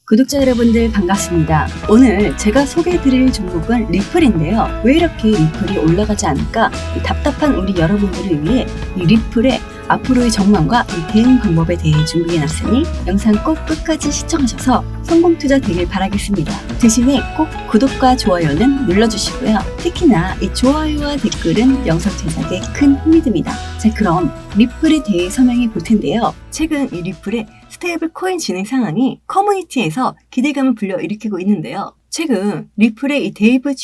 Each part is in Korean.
구독자 여러분들 반갑습니다. 오늘 제가 소개해드릴 종목은 리플인데요. 왜 이렇게 리플이 올라가지 않을까? 이 답답한 우리 여러분들을 위해 이 리플의 앞으로의 전망과 이 대응 방법에 대해 준비해놨으니 영상 꼭 끝까지 시청하셔서 성공 투자 되길 바라겠습니다. 대신에 꼭 구독과 좋아요는 눌러주시고요. 특히나 이 좋아요와 댓글은 영상 제작에 큰 힘이 됩니다. 자, 그럼 리플에 대해 설명해 볼 텐데요. 최근 이 리플의 스테이블 코인 진행 상황이 커뮤니티에서 기대감을 불러일으키고 있는데요. 최근 리플의 이 데이브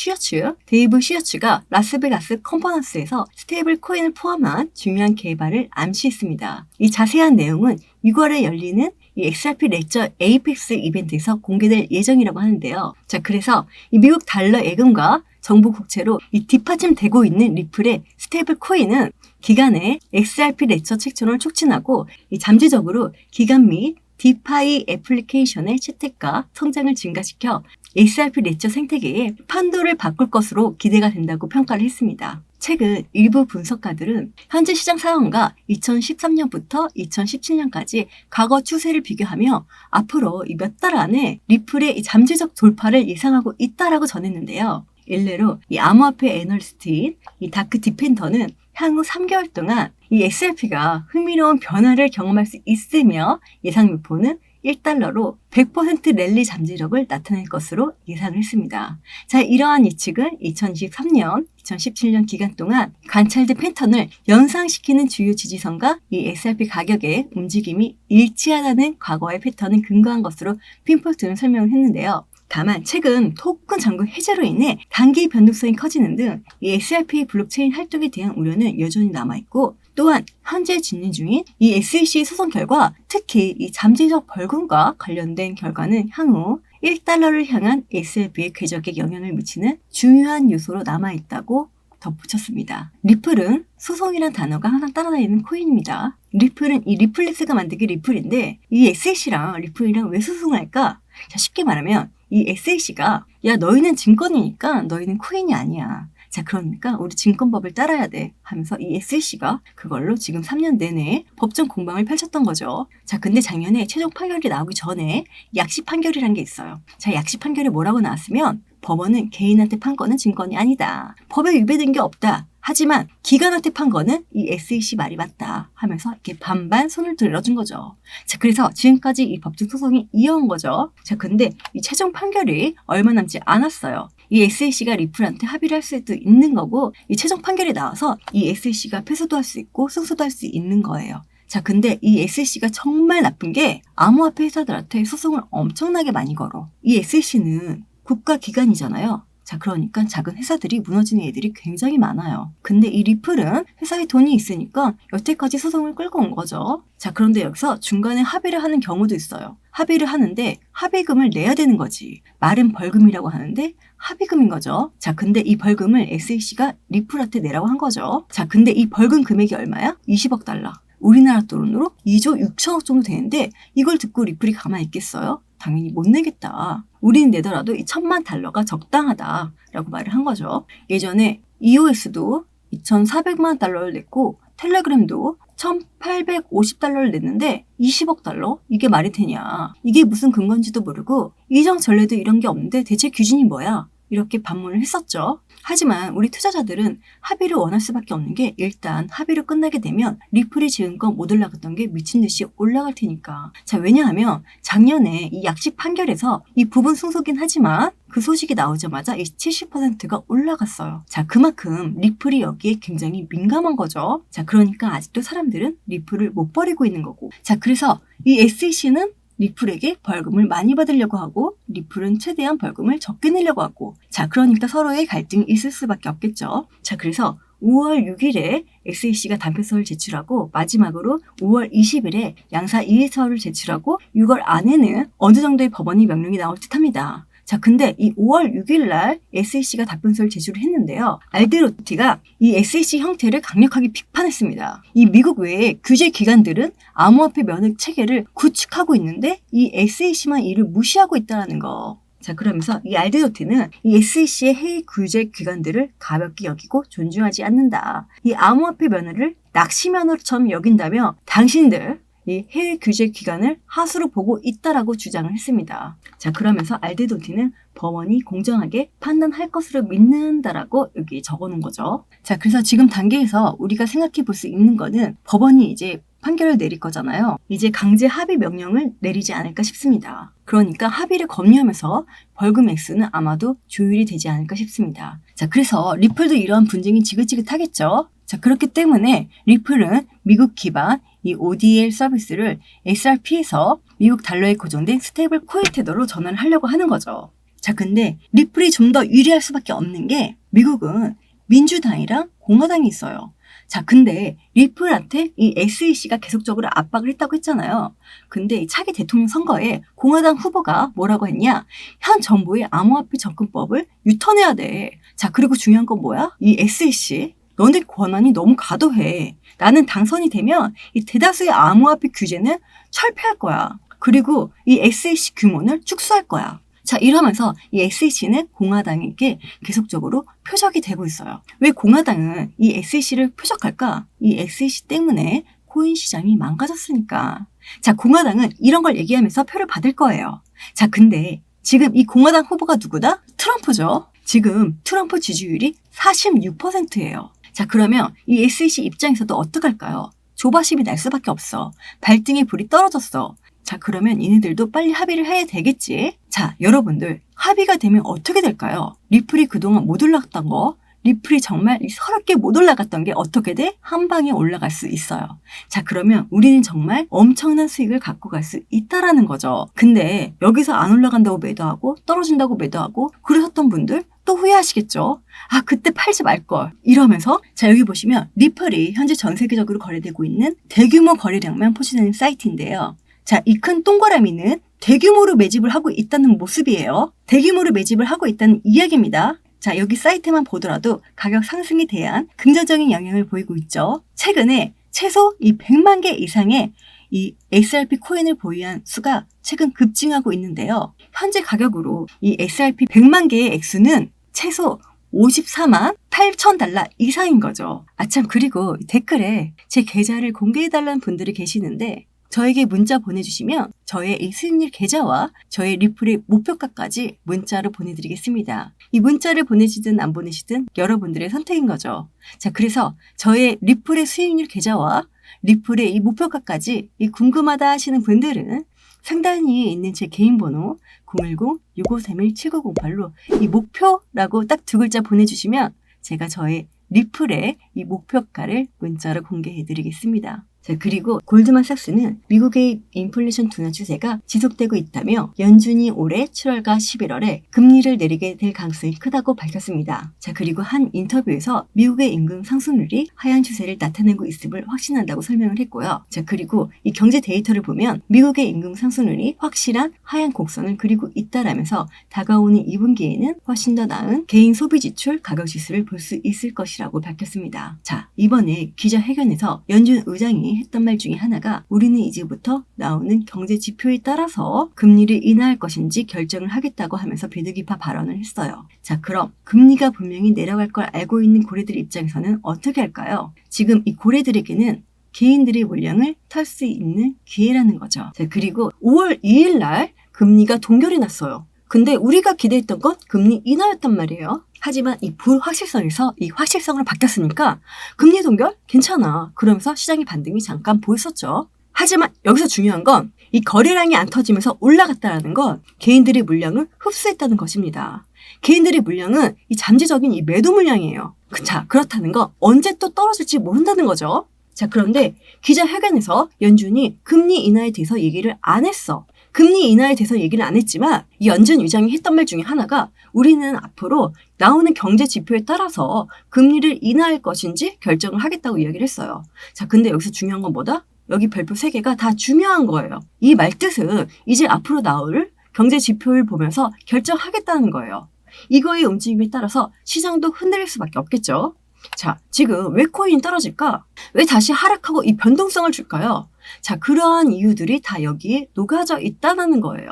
시어츠가 라스베가스 컨퍼런스에서 스테이블 코인을 포함한 중요한 개발을 암시했습니다. 이 자세한 내용은 6월에 열리는 이 XRP 레저 에이펙스 이벤트에서 공개될 예정이라고 하는데요. 자, 그래서 이 미국 달러 예금과 정부 국채로 이 뒷받침되고 있는 리플의 스테이블 코인은 기간에 XRP 레저 책정을 촉진하고 이 잠재적으로 기간 및 디파이 애플리케이션의 채택과 성장을 증가시켜 XRP 레저 생태계의 판도를 바꿀 것으로 기대가 된다고 평가를 했습니다. 최근 일부 분석가들은 현재 시장 상황과 2013년부터 2017년까지 과거 추세를 비교하며 앞으로 이 몇 달 안에 리플의 이 잠재적 돌파를 예상하고 있다라고 전했는데요. 일례로 이 암호화폐 애널리스트인 이 다크 디펜더는 향후 3개월 동안 이 XRP가 흥미로운 변화를 경험할 수 있으며 예상 목표는 1달러로 100% 랠리 잠재력을 나타낼 것으로 예상을 했습니다. 자, 이러한 예측은 2023년, 2017년 기간 동안 관찰된 패턴을 연상시키는 주요 지지선과 이 XRP 가격의 움직임이 일치하다는 과거의 패턴을 근거한 것으로 핀포트는 설명을 했는데요. 다만 최근 토큰 잔고 해제로 인해 단기 변동성이 커지는 등 이 XRP 블록체인 활동에 대한 우려는 여전히 남아있고, 또한 현재 진행 중인 이 SEC 소송 결과, 특히 이 잠재적 벌금과 관련된 결과는 향후 1달러를 향한 XRP의 궤적에 영향을 미치는 중요한 요소로 남아있다고 덧붙였습니다. 리플은 소송이란 단어가 항상 따라다니는 코인입니다. 리플은 이 리플렉스가 만들기 리플인데 이 SEC랑 리플이랑 왜 소송을 할까? 자, 쉽게 말하면 이 SEC가 야, 너희는 증권이니까 너희는 코인이 아니야. 자, 그러니까 우리 증권법을 따라야 돼 하면서 이 SEC가 그걸로 지금 3년 내내 법정 공방을 펼쳤던 거죠. 자, 근데 작년에 최종 판결이 나오기 전에 약식 판결이라는 게 있어요. 자, 약식 판결이 뭐라고 나왔으면 법원은 개인한테 판 거는 증권이 아니다. 법에 위배된 게 없다. 하지만 기관한테 판 거는 이 SEC 말이 맞다 하면서 이렇게 반반 손을 들어준 거죠. 자, 그래서 지금까지 이 법정 소송이 이어온 거죠. 자, 근데 이 최종 판결이 얼마 남지 않았어요. 이 SEC가 리플한테 합의를 할 수도 있는 거고, 이 최종 판결이 나와서 이 SEC가 패소도 할 수 있고 승소도 할 수 있는 거예요. 자, 근데 이 SEC가 정말 나쁜 게 암호화폐 회사들한테 소송을 엄청나게 많이 걸어. 이 SEC는 국가기관이잖아요. 자, 그러니까 작은 회사들이 무너지는 애들이 굉장히 많아요. 근데 이 리플은 회사에 돈이 있으니까 여태까지 소송을 끌고 온 거죠. 자, 그런데 여기서 중간에 합의를 하는 경우도 있어요. 합의를 하는데 합의금을 내야 되는 거지. 말은 벌금이라고 하는데 합의금인 거죠. 자, 근데 이 벌금을 SEC가 리플한테 내라고 한 거죠. 자, 근데 이 벌금 금액이 얼마야? 20억 달러. 우리나라 돈으로 2조 6천억 정도 되는데 이걸 듣고 리플이 가만히 있겠어요? 당연히 못 내겠다. 우리는 내더라도 이 1,000만 달러가 적당하다라고 말을 한 거죠. 예전에 EOS도 2,400만 달러를 냈고 텔레그램도 1,850달러를 냈는데 20억 달러? 이게 말이 되냐. 이게 무슨 근거인지도 모르고 이정 전례도 이런 게 없는데 대체 기준이 뭐야? 이렇게 반문을 했었죠. 하지만 우리 투자자들은 합의를 원할 수밖에 없는 게, 일단 합의를 끝나게 되면 리플이 지금껏 못 올라갔던 게 미친 듯이 올라갈 테니까. 자, 왜냐하면 작년에 이 약식 판결에서 이 부분 승소긴 하지만 그 소식이 나오자마자 이 70%가 올라갔어요. 자, 그만큼 리플이 여기에 굉장히 민감한 거죠. 자, 그러니까 아직도 사람들은 리플을 못 버리고 있는 거고. 자, 그래서 이 SEC는 리플에게 벌금을 많이 받으려고 하고 리플은 최대한 벌금을 적게 내려고 하고, 자, 그러니까 서로의 갈등이 있을 수밖에 없겠죠. 자, 그래서 5월 6일에 SEC가 단편서를 제출하고 마지막으로 5월 20일에 양사 이의서를 제출하고 6월 안에는 어느 정도의 법원의 명령이 나올 듯합니다. 자, 근데 이 5월 6일 날 SEC가 답변서를 제출을 했는데요. 알데로티가 이 SEC 형태를 강력하게 비판했습니다. 이 미국 외의 규제 기관들은 암호화폐 면허 체계를 구축하고 있는데 이 SEC만 이를 무시하고 있다는 거. 자, 그러면서 이 알데로티는 이 SEC의 해외 규제 기관들을 가볍게 여기고 존중하지 않는다. 이 암호화폐 면허를 낚시 면허처럼 여긴다며 당신들 이 해외 규제 기관을 하수로 보고 있다라고 주장을 했습니다. 자, 그러면서 알데도티는 법원이 공정하게 판단할 것으로 믿는다라고 여기 적어놓은 거죠. 자, 그래서 지금 단계에서 우리가 생각해 볼 수 있는 거는 법원이 이제 판결을 내릴 거잖아요. 이제 강제 합의 명령을 내리지 않을까 싶습니다. 그러니까 합의를 검토하면서 벌금 액수는 아마도 조율이 되지 않을까 싶습니다. 자, 그래서 리플도 이러한 분쟁이 지긋지긋하겠죠. 자, 그렇기 때문에 리플은 미국 기반 이 ODL 서비스를 XRP에서 미국 달러에 고정된 스테이블 코인 태도로 전환을 하려고 하는 거죠. 자, 근데 리플이 좀 더 유리할 수밖에 없는 게 미국은 민주당이랑 공화당이 있어요. 자, 근데 리플한테 이 SEC가 계속적으로 압박을 했다고 했잖아요. 근데 이 차기 대통령 선거에 공화당 후보가 뭐라고 했냐? 현 정부의 암호화폐 접근법을 유턴해야 돼. 자, 그리고 중요한 건 뭐야? 이 SEC. 너네 권한이 너무 과도해. 나는 당선이 되면 이 대다수의 암호화폐 규제는 철폐할 거야. 그리고 이 SEC 규모를 축소할 거야. 자, 이러면서 이 SEC는 공화당에게 계속적으로 표적이 되고 있어요. 왜 공화당은 이 SEC를 표적할까? 이 SEC 때문에 코인 시장이 망가졌으니까. 자, 공화당은 이런 걸 얘기하면서 표를 받을 거예요. 자, 근데 지금 이 공화당 후보가 누구다? 트럼프죠. 지금 트럼프 지지율이 46%예요. 자, 그러면 이 SEC 입장에서도 어떡할까요? 조바심이 날 수밖에 없어. 발등에 불이 떨어졌어. 자, 그러면 얘네들도 빨리 합의를 해야 되겠지? 자, 여러분들 합의가 되면 어떻게 될까요? 리플이 그동안 못 올라갔던 거, 리플이 정말 서럽게 못 올라갔던 게 어떻게 돼? 한 방에 올라갈 수 있어요. 자, 그러면 우리는 정말 엄청난 수익을 갖고 갈 수 있다라는 거죠. 근데 여기서 안 올라간다고 매도하고 떨어진다고 매도하고 그러셨던 분들 또 후회하시겠죠? 아, 그때 팔지 말걸. 이러면서 자, 여기 보시면 리플이 현재 전 세계적으로 거래되고 있는 대규모 거래량만 포진하는 사이트인데요. 자, 이 큰 동그라미는 대규모로 매집을 하고 있다는 모습이에요. 대규모로 매집을 하고 있다는 이야기입니다. 자, 여기 사이트만 보더라도 가격 상승에 대한 긍정적인 영향을 보이고 있죠. 최근에 최소 이 100만 개 이상의 이 XRP 코인을 보유한 수가 최근 급증하고 있는데요. 현재 가격으로 이 XRP 100만 개의 액수는 최소 54만 8천 달러 이상인 거죠. 아참, 그리고 댓글에 제 계좌를 공개해달라는 분들이 계시는데 저에게 문자 보내주시면 저의 이 수익률 계좌와 저의 리플의 목표가까지 문자로 보내드리겠습니다. 이 문자를 보내시든 안 보내시든 여러분들의 선택인 거죠. 자, 그래서 저의 리플의 수익률 계좌와 리플의 이 목표가까지 이 궁금하다 하시는 분들은 상단위에 있는 제 개인 번호 010-6531-7908로 이 목표라고 딱 두 글자 보내주시면 제가 저의 리플의 이 목표가를 문자로 공개해드리겠습니다. 자, 그리고 골드만삭스는 미국의 인플레이션 둔화 추세가 지속되고 있다며 연준이 올해 7월과 11월에 금리를 내리게 될 가능성이 크다고 밝혔습니다. 자, 그리고 한 인터뷰에서 미국의 임금 상승률이 하향 추세를 나타내고 있음을 확신한다고 설명을 했고요. 자, 그리고 이 경제 데이터를 보면 미국의 임금 상승률이 확실한 하향 곡선을 그리고 있다라면서 다가오는 2분기에는 훨씬 더 나은 개인 소비 지출 가격 지수를 볼 수 있을 것이라고 밝혔습니다. 자, 이번에 기자회견에서 연준 의장이 했던 말 중에 하나가 우리는 이제부터 나오는 경제 지표에 따라서 금리를 인하할 것인지 결정을 하겠다고 하면서 비둘기파 발언을 했어요. 자, 그럼 금리가 분명히 내려갈 걸 알고 있는 고래들 입장에서는 어떻게 할까요? 지금 이 고래들에게는 개인들의 물량을 털 수 있는 기회라는 거죠. 자, 그리고 5월 2일 날 금리가 동결이 났어요. 근데 우리가 기대했던 건 금리 인하였단 말이에요. 하지만 이 불확실성에서 이 확실성으로 바뀌었으니까 금리 동결 괜찮아. 그러면서 시장의 반등이 잠깐 보였었죠. 하지만 여기서 중요한 건 이 거래량이 안 터지면서 올라갔다는 건 개인들의 물량을 흡수했다는 것입니다. 개인들의 물량은 이 잠재적인 이 매도 물량이에요. 자, 그렇다는 건 언제 또 떨어질지 모른다는 거죠. 자, 그런데 기자회견에서 연준이 금리 인하에 대해서 얘기를 안 했어. 금리 인하에 대해서 얘기를 안 했지만 이 연준 의장이 했던 말 중에 하나가 우리는 앞으로 나오는 경제 지표에 따라서 금리를 인하할 것인지 결정을 하겠다고 이야기를 했어요. 자, 근데 여기서 중요한 건 뭐다? 여기 별표 3개가 다 중요한 거예요. 이 말뜻은 이제 앞으로 나올 경제 지표를 보면서 결정하겠다는 거예요. 이거의 움직임에 따라서 시장도 흔들릴 수밖에 없겠죠. 자, 지금 왜 코인이 떨어질까? 왜 다시 하락하고 이 변동성을 줄까요? 자, 그러한 이유들이 다 여기에 녹아져 있다는 거예요.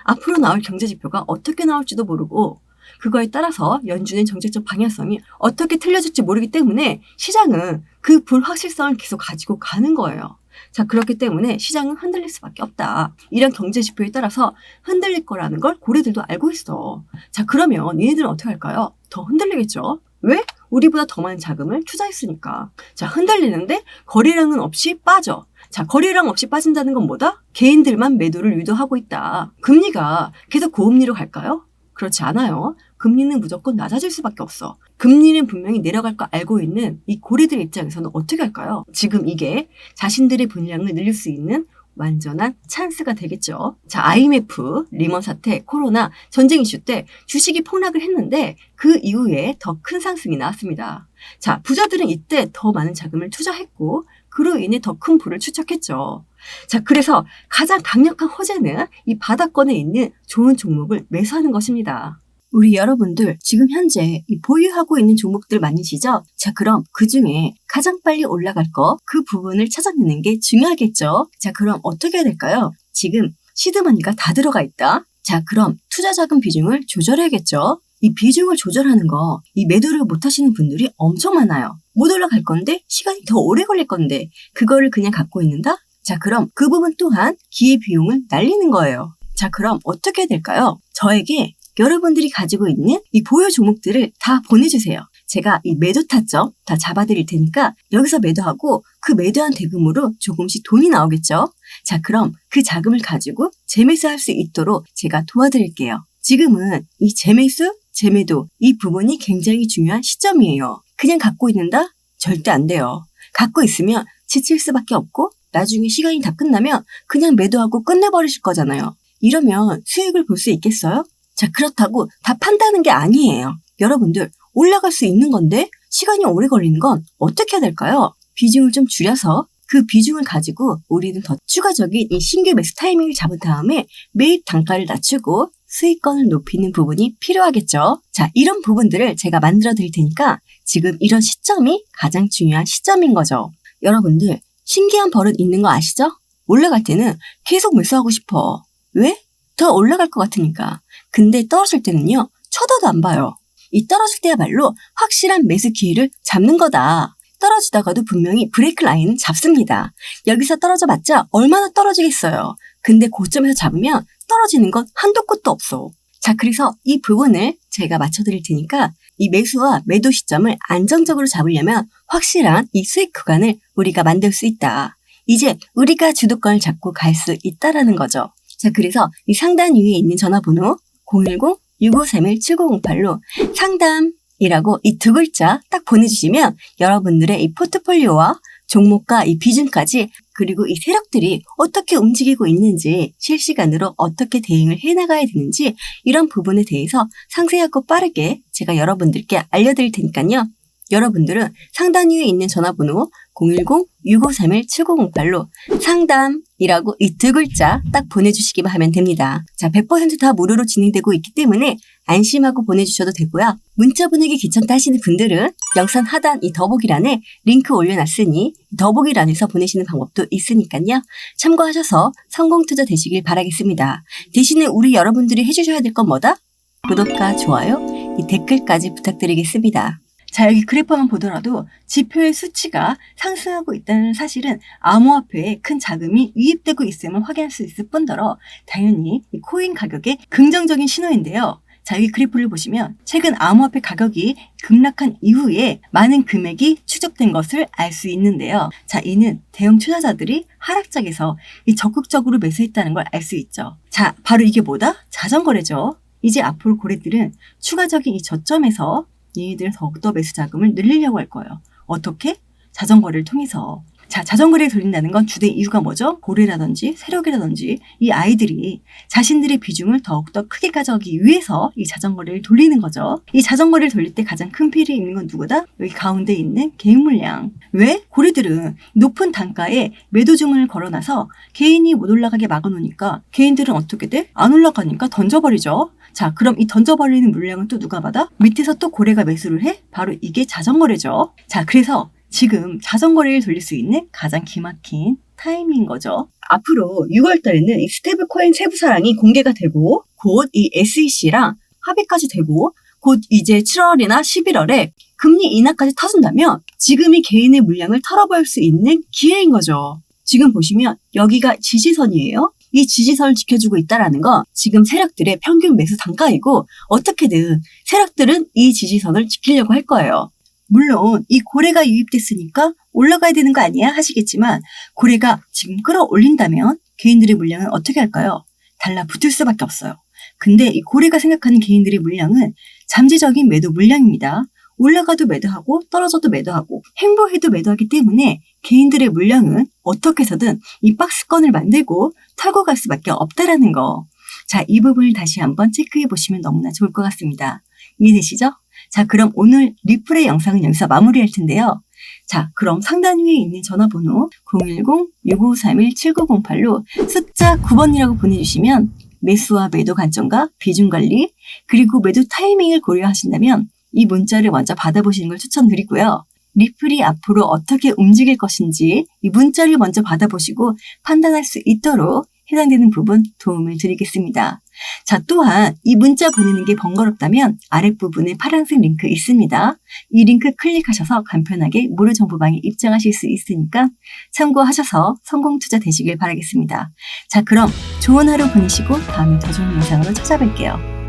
앞으로 나올 경제지표가 어떻게 나올지도 모르고 그거에 따라서 연준의 정책적 방향성이 어떻게 틀려질지 모르기 때문에 시장은 그 불확실성을 계속 가지고 가는 거예요. 자, 그렇기 때문에 시장은 흔들릴 수밖에 없다. 이런 경제 지표에 따라서 흔들릴 거라는 걸 고래들도 알고 있어. 자, 그러면 얘네들은 어떻게 할까요? 더 흔들리겠죠? 왜? 우리보다 더 많은 자금을 투자했으니까. 자, 흔들리는데 거래량은 없이 빠져. 자, 거래량 없이 빠진다는 건 뭐다? 개인들만 매도를 유도하고 있다. 금리가 계속 고금리로 갈까요? 그렇지 않아요. 금리는 무조건 낮아질 수밖에 없어. 금리는 분명히 내려갈 거 알고 있는 이 고래들 입장에서는 어떻게 할까요? 지금 이게 자신들의 분량을 늘릴 수 있는 완전한 찬스가 되겠죠. 자, IMF, 리먼 사태, 코로나, 전쟁 이슈 때 주식이 폭락을 했는데 그 이후에 더 큰 상승이 나왔습니다. 자, 부자들은 이때 더 많은 자금을 투자했고 그로 인해 더 큰 부를 축적했죠. 자, 그래서 가장 강력한 호재는 이 바닥권에 있는 좋은 종목을 매수하는 것입니다. 우리 여러분들 지금 현재 보유하고 있는 종목들 많으시죠? 자, 그럼 그 중에 가장 빨리 올라갈 거 그 부분을 찾아내는 게 중요하겠죠? 자, 그럼 어떻게 해야 될까요? 지금 시드머니가 다 들어가 있다. 자, 그럼 투자 자금 비중을 조절해야겠죠? 이 비중을 조절하는 거, 이 매도를 못 하시는 분들이 엄청 많아요. 못 올라갈 건데 시간이 더 오래 걸릴 건데 그거를 그냥 갖고 있는다? 자, 그럼 그 부분 또한 기회비용을 날리는 거예요. 자, 그럼 어떻게 해야 될까요? 저에게 여러분들이 가지고 있는 이 보유 종목들을 다 보내주세요. 제가 이 매도 타점 다 잡아드릴 테니까 여기서 매도하고 그 매도한 대금으로 조금씩 돈이 나오겠죠? 자, 그럼 그 자금을 가지고 재매수할 수 있도록 제가 도와드릴게요. 지금은 이 재매수, 재매도 이 부분이 굉장히 중요한 시점이에요. 그냥 갖고 있는다? 절대 안 돼요. 갖고 있으면 지칠 수밖에 없고 나중에 시간이 다 끝나면 그냥 매도하고 끝내버리실 거잖아요. 이러면 수익을 볼 수 있겠어요? 자, 그렇다고 다 판다는 게 아니에요. 여러분들 올라갈 수 있는 건데 시간이 오래 걸리는 건 어떻게 해야 될까요? 비중을 좀 줄여서 그 비중을 가지고 우리는 더 추가적인 이 신규 매수 타이밍을 잡은 다음에 매입 단가를 낮추고 수익권을 높이는 부분이 필요하겠죠. 자, 이런 부분들을 제가 만들어 드릴 테니까 지금 이런 시점이 가장 중요한 시점인 거죠. 여러분들 신기한 버릇 있는 거 아시죠? 올라갈 때는 계속 매수하고 싶어. 왜? 더 올라갈 것 같으니까. 근데 떨어질 때는요, 쳐다도 안 봐요. 이 떨어질 때야말로 확실한 매수 기회를 잡는 거다. 떨어지다가도 분명히 브레이크 라인은 잡습니다. 여기서 떨어져봤자 얼마나 떨어지겠어요. 근데 고점에서 잡으면 떨어지는 건 한도 끝도 없어. 자, 그래서 이 부분을 제가 맞춰드릴 테니까 이 매수와 매도 시점을 안정적으로 잡으려면 확실한 이 수익 구간을 우리가 만들 수 있다. 이제 우리가 주도권을 잡고 갈 수 있다라는 거죠. 자, 그래서 이 상단 위에 있는 전화번호 010-6531-7908로 상담이라고 이 두 글자 딱 보내주시면 여러분들의 이 포트폴리오와 종목과 이 비중까지 그리고 이 세력들이 어떻게 움직이고 있는지 실시간으로 어떻게 대응을 해나가야 되는지 이런 부분에 대해서 상세하고 빠르게 제가 여러분들께 알려드릴 테니까요. 여러분들은 상단 위에 있는 전화번호 010-6531-7908로 상담이라고 이 두 글자 딱 보내주시기만 하면 됩니다. 자, 100% 다 무료로 진행되고 있기 때문에 안심하고 보내주셔도 되고요. 문자 보내기 귀찮다 하시는 분들은 영상 하단 이 더보기란에 링크 올려놨으니 더보기란에서 보내시는 방법도 있으니까요. 참고하셔서 성공 투자 되시길 바라겠습니다. 대신에 우리 여러분들이 해주셔야 될 건 뭐다? 구독과 좋아요, 이 댓글까지 부탁드리겠습니다. 자, 여기 그래프만 보더라도 지표의 수치가 상승하고 있다는 사실은 암호화폐에 큰 자금이 유입되고 있음을 확인할 수 있을 뿐더러 당연히 이 코인 가격의 긍정적인 신호인데요. 자, 여기 그래프를 보시면 최근 암호화폐 가격이 급락한 이후에 많은 금액이 축적된 것을 알 수 있는데요. 자, 이는 대형 투자자들이 하락장에서 적극적으로 매수했다는 걸 알 수 있죠. 자, 바로 이게 뭐다? 자전거래죠. 이제 앞으로 고래들은 추가적인 이 저점에서 얘네들은 더욱더 매수 자금을 늘리려고 할 거예요. 어떻게? 자전거래를 통해서. 자, 자전거래를 돌린다는 건 주된 이유가 뭐죠? 고래라든지 세력이라든지 이 아이들이 자신들의 비중을 더욱더 크게 가져가기 위해서 이 자전거래를 돌리는 거죠. 이 자전거래를 돌릴 때 가장 큰 피해를 입는 건 누구다? 여기 가운데 있는 개인 물량. 왜? 고래들은 높은 단가에 매도 주문을 걸어놔서 개인이 못 올라가게 막아놓으니까 개인들은 어떻게 돼? 안 올라가니까 던져버리죠. 자, 그럼 이 던져버리는 물량은 또 누가 받아? 밑에서 또 고래가 매수를 해? 바로 이게 자전거래죠. 자, 그래서 지금 자전거래를 돌릴 수 있는 가장 기막힌 타이밍인 거죠. 앞으로 6월 달에는 이 스테이블 코인 세부 사항이 공개가 되고 곧 이 SEC랑 합의까지 되고 곧 이제 7월이나 11월에 금리 인하까지 터진다면 지금이 개인의 물량을 털어볼 수 있는 기회인 거죠. 지금 보시면 여기가 지지선이에요. 이 지지선을 지켜주고 있다는 거 지금 세력들의 평균 매수 단가이고 어떻게든 세력들은 이 지지선을 지키려고 할 거예요. 물론 이 고래가 유입됐으니까 올라가야 되는 거 아니야 하시겠지만 고래가 지금 끌어올린다면 개인들의 물량은 어떻게 할까요? 달라붙을 수밖에 없어요. 근데 이 고래가 생각하는 개인들의 물량은 잠재적인 매도 물량입니다. 올라가도 매도하고 떨어져도 매도하고 행보해도 매도하기 때문에 개인들의 물량은 어떻게 해서든 이 박스권을 만들고 털고 갈 수밖에 없다라는 거. 자, 이 부분을 다시 한번 체크해 보시면 너무나 좋을 것 같습니다. 이해되시죠? 자, 그럼 오늘 리플의 영상은 여기서 마무리할 텐데요. 자, 그럼 상단 위에 있는 전화번호 010-6531-7908로 숫자 9번이라고 보내주시면 매수와 매도 관점과 비중 관리, 그리고 매도 타이밍을 고려하신다면 이 문자를 먼저 받아보시는 걸 추천드리고요. 리플이 앞으로 어떻게 움직일 것인지 이 문자를 먼저 받아보시고 판단할 수 있도록 해당되는 부분 도움을 드리겠습니다. 자, 또한 이 문자 보내는 게 번거롭다면 아랫부분에 파란색 링크 있습니다. 이 링크 클릭하셔서 간편하게 무료 정보방에 입장하실 수 있으니까 참고하셔서 성공 투자 되시길 바라겠습니다. 자, 그럼 좋은 하루 보내시고 다음에 더 좋은 영상으로 찾아뵐게요.